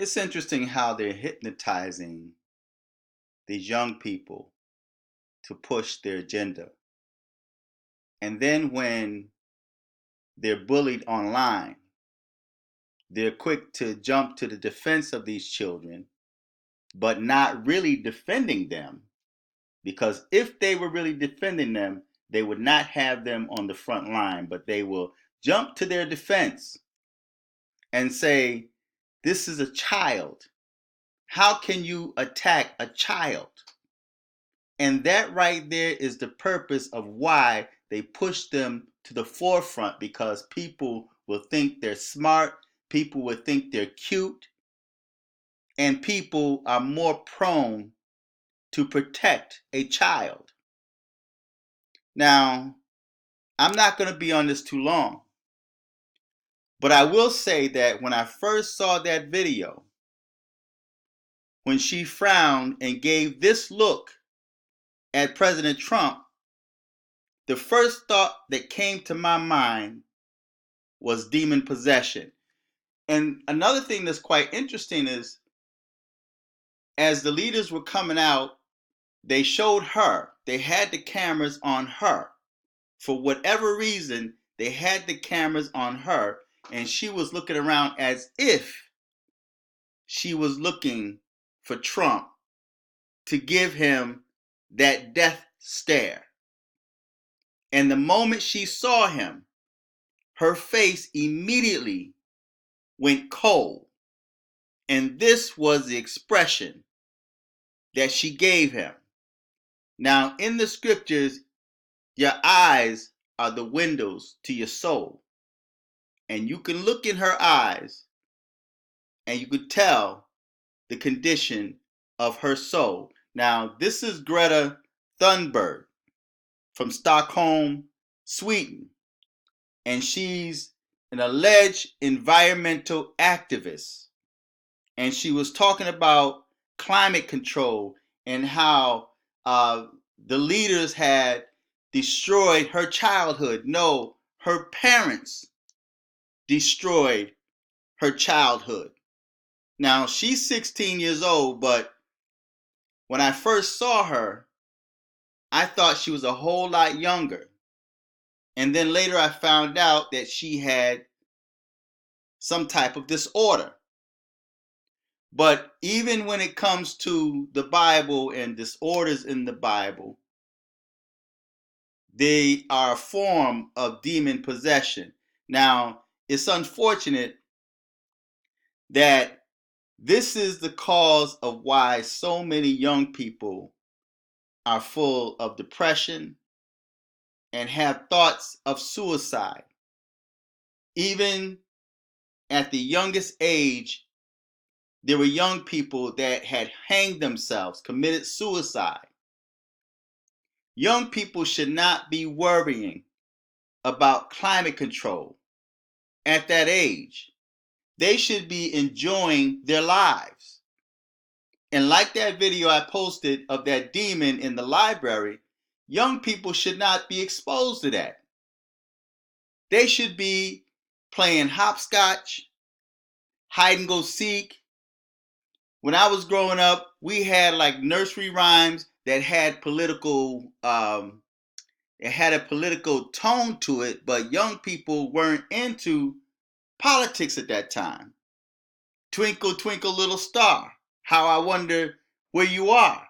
It's interesting how they're hypnotizing these young people to push their agenda. And then when they're bullied online, they're quick to jump to the defense of these children, but not really defending them. Because if they were really defending them, they would not have them on the front line, but they will jump to their defense and say, this is a child. How can you attack a child? And that right there is the purpose of why they push them to the forefront, because people will think they're smart, people will think they're cute, and people are more prone to protect a child. Now, I'm not going to be on this too long, but I will say that when I first saw that video, when she frowned and gave this look at President Trump, the first thought that came to my mind was demon possession. And another thing that's quite interesting is, as the leaders were coming out, they showed her, they had the cameras on her. For whatever reason, they had the cameras on her, and she was looking around as if she was looking for Trump to give him that death stare. And the moment she saw him, her face immediately went cold. And this was the expression that she gave him. Now, in the scriptures, your eyes are the windows to your soul. And you can look in her eyes and you could tell the condition of her soul. Now, this is Greta Thunberg from Stockholm, Sweden. And she's an alleged environmental activist. And she was talking about climate control and how the leaders had destroyed her childhood. No, her parents destroyed her childhood. Now, she's 16 years old, but when I first saw her, I thought she was a whole lot younger. And then later I found out that she had some type of disorder. But even when it comes to the Bible and disorders in the Bible, they are a form of demon possession. Now, it's unfortunate that this is the cause of why so many young people are full of depression and have thoughts of suicide. Even at the youngest age, there were young people that had hanged themselves, committed suicide. Young people should not be worrying about climate control at that age. They should be enjoying their lives. And like that video I posted of that demon in the library, young people should not be exposed to that. They should be playing hopscotch, hide and go seek. When I was growing up, we had like nursery rhymes that had it had a political tone to it, but young people weren't into politics at that time. Twinkle, twinkle, little star, how I wonder where you are.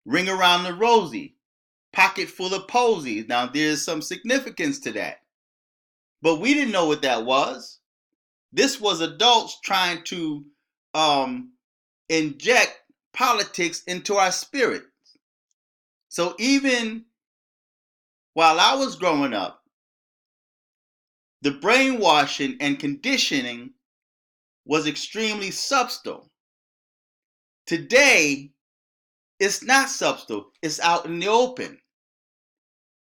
Ring around the rosy, pocket full of posies. Now, there's some significance to that. But we didn't know what that was. This was adults trying to inject politics into our spirit. So even while I was growing up, the brainwashing and conditioning was extremely subtle. Today, it's not subtle, it's out in the open,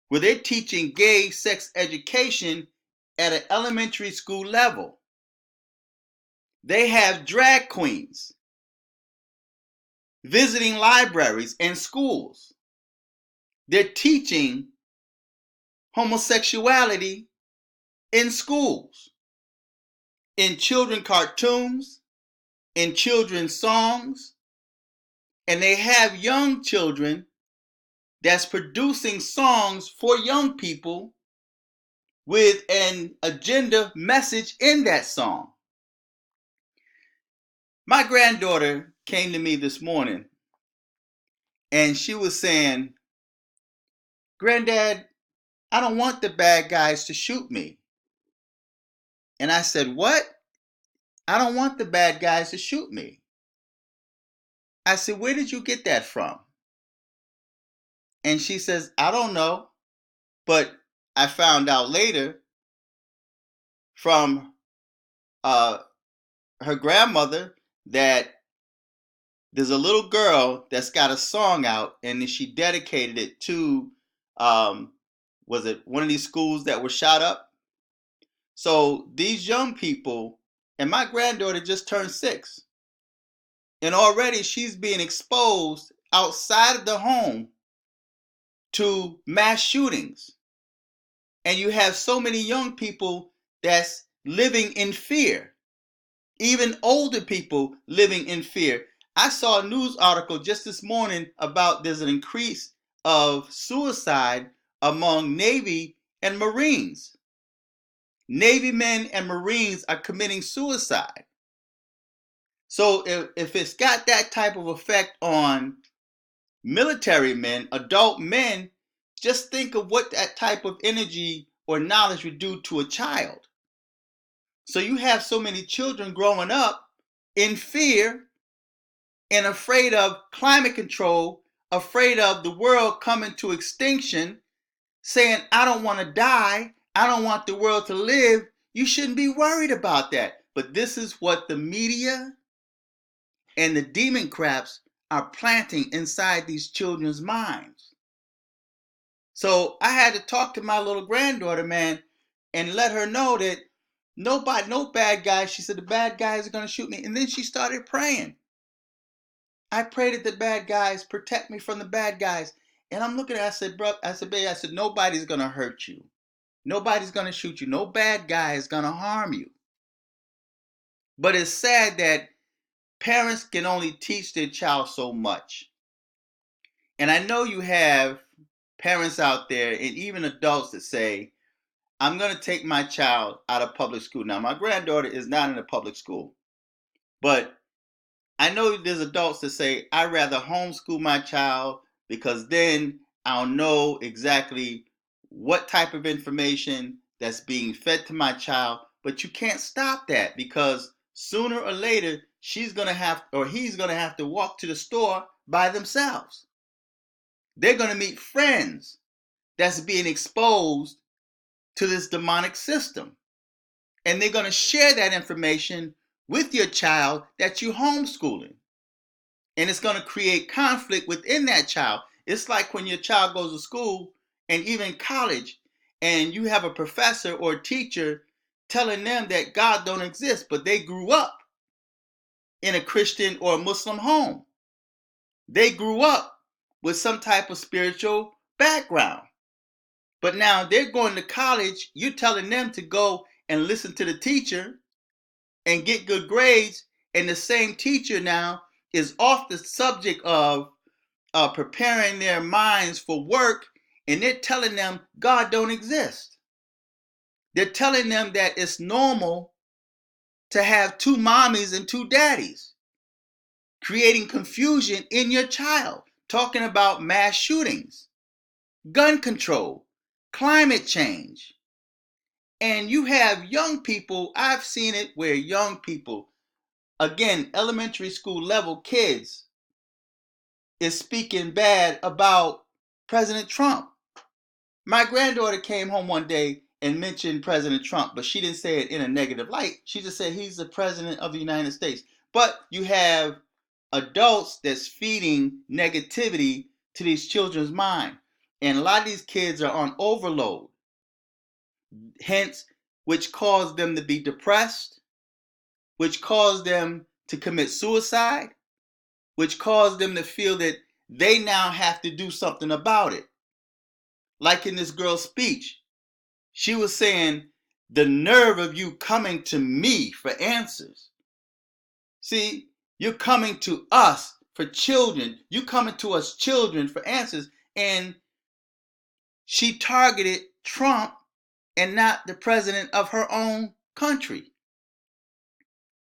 where they're teaching gay sex education at an elementary school level. They have drag queens visiting libraries and schools. They're teaching homosexuality in schools, in children cartoons, in children's songs, and they have young children that's producing songs for young people with an agenda message in that song. My granddaughter came to me this morning and she was saying, "Granddad, I don't want the bad guys to shoot me." And I said, "What?" "I don't want the bad guys to shoot me." I said, "Where did you get that from?" And she says, "I don't know." But I found out later from her grandmother that there's a little girl that's got a song out, and she dedicated it to, was it one of these schools that were shot up? So these young people, and my granddaughter just turned 6, and already she's being exposed outside of the home to mass shootings. And you have so many young people that's living in fear, even older people living in fear. I saw a news article just this morning about there's an increase of suicide among Navy and Marines. Navy men and Marines are committing suicide. So if it's got that type of effect on military men, adult men, just think of what that type of energy or knowledge would do to a child. So you have so many children growing up in fear and afraid of climate control, afraid of the world coming to extinction, saying, "I don't want to die. I don't want the world to live." You shouldn't be worried about that. But this is what the media and the demon craps are planting inside these children's minds. So I had to talk to my little granddaughter, man, and let her know that nobody, no bad guys. She said, "The bad guys are going to shoot me." And then she started praying. "I pray that the bad guys protect me from the bad guys." And I'm looking at her, I said, "Bro," I said, "Baby," I said, "nobody's going to hurt you. Nobody's going to shoot you. No bad guy is going to harm you." But it's sad that parents can only teach their child so much. And I know you have parents out there and even adults that say, "I'm going to take my child out of public school." Now, my granddaughter is not in a public school, but I know there's adults that say, "I'd rather homeschool my child because then I'll know exactly what type of information that's being fed to my child." But you can't stop that because sooner or later she's going to have, or he's going to have to walk to the store by themselves. They're going to meet friends that's being exposed to this demonic system. And they're going to share that information with your child that you're homeschooling. And it's going to create conflict within that child. It's like when your child goes to school and even college, and you have a professor or a teacher telling them that God don't exist, but they grew up in a Christian or a Muslim home. They grew up with some type of spiritual background. But now they're going to college, you're telling them to go and listen to the teacher and get good grades, and the same teacher now is off the subject of preparing their minds for work, and they're telling them God don't exist. They're telling them that it's normal to have 2 mommies and 2 daddies, creating confusion in your child, talking about mass shootings, gun control, climate change. And you have young people, I've seen it where young people, again, elementary school level kids, is speaking bad about President Trump. My granddaughter came home one day and mentioned President Trump, but she didn't say it in a negative light. She just said he's the president of the United States. But you have adults that's feeding negativity to these children's mind. And a lot of these kids are on overload, hence, which caused them to be depressed, which caused them to commit suicide, which caused them to feel that they now have to do something about it. Like in this girl's speech, she was saying, "The nerve of you coming to me for answers." See, you're coming to us for children. You're coming to us children for answers. And she targeted Trump and not the president of her own country.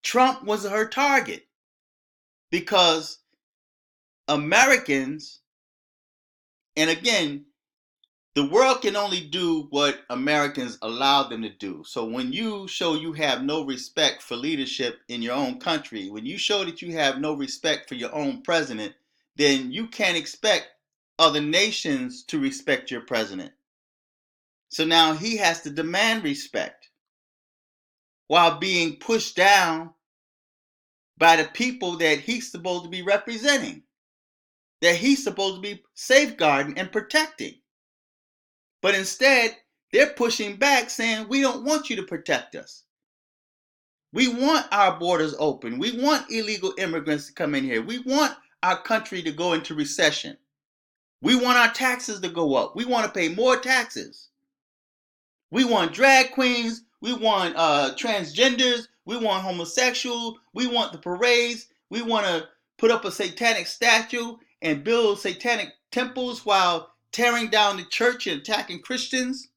Trump was her target because Americans, and again, the world can only do what Americans allow them to do. So when you show you have no respect for leadership in your own country, when you show that you have no respect for your own president, then you can't expect other nations to respect your president. So now he has to demand respect while being pushed down by the people that he's supposed to be representing, that he's supposed to be safeguarding and protecting. But instead, they're pushing back saying, we don't want you to protect us. We want our borders open. We want illegal immigrants to come in here. We want our country to go into recession. We want our taxes to go up. We want to pay more taxes. We want drag queens. We want transgenders. We want homosexuals. We want the parades. We want to put up a satanic statue and build satanic temples while tearing down the church and attacking Christians,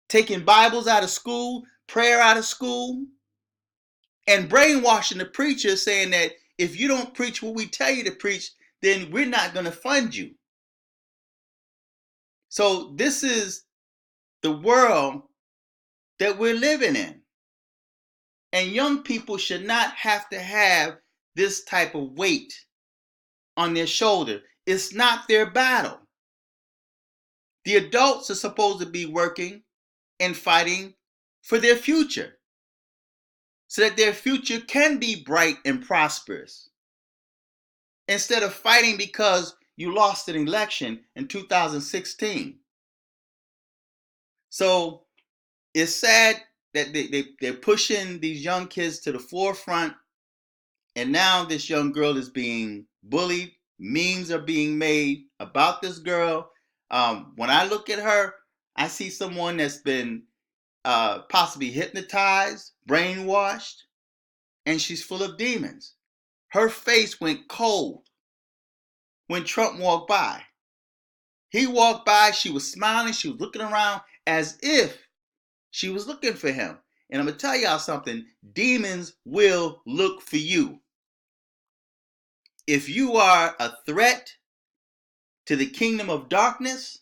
taking Bibles out of school, prayer out of school, and brainwashing the preachers saying that if you don't preach what we tell you to preach, then we're not going to fund you. So this is the world that we're living in. And young people should not have to have this type of weight on their shoulder. It's not their battle. The adults are supposed to be working and fighting for their future so that their future can be bright and prosperous. Instead of fighting because you lost an election in 2016. So it's sad that they're pushing these young kids to the forefront. And now this young girl is being bullied. Memes are being made about this girl. When I look at her, I see someone that's been possibly hypnotized, brainwashed, and she's full of demons. Her face went cold when Trump walked by. He walked by, she was smiling, she was looking around as if she was looking for him. And I'm going to tell y'all something, demons will look for you. If you are a threat to the kingdom of darkness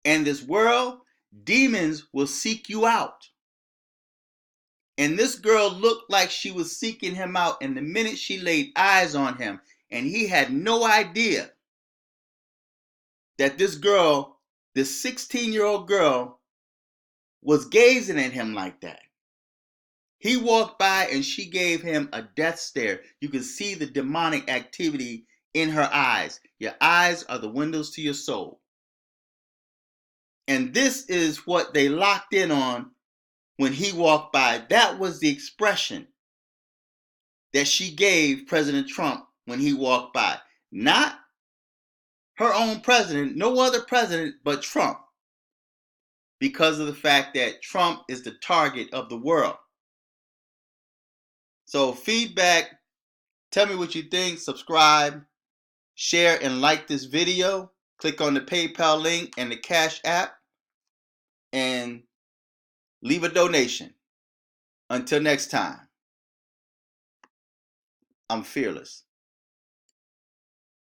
and this world, demons will seek you out. And this girl looked like she was seeking him out, and the minute she laid eyes on him, and he had no idea that this girl, this 16-year-old girl, was gazing at him like that. He walked by and she gave him a death stare. You can see the demonic activity in her eyes. Your eyes are the windows to your soul. And this is what they locked in on when he walked by. That was the expression that she gave President Trump when he walked by. Not her own president, no other president but Trump. Because of the fact that Trump is the target of the world. So feedback, tell me what you think, subscribe, share and like this video. Click on the PayPal link and the Cash App and leave a donation. Until next time, I'm fearless.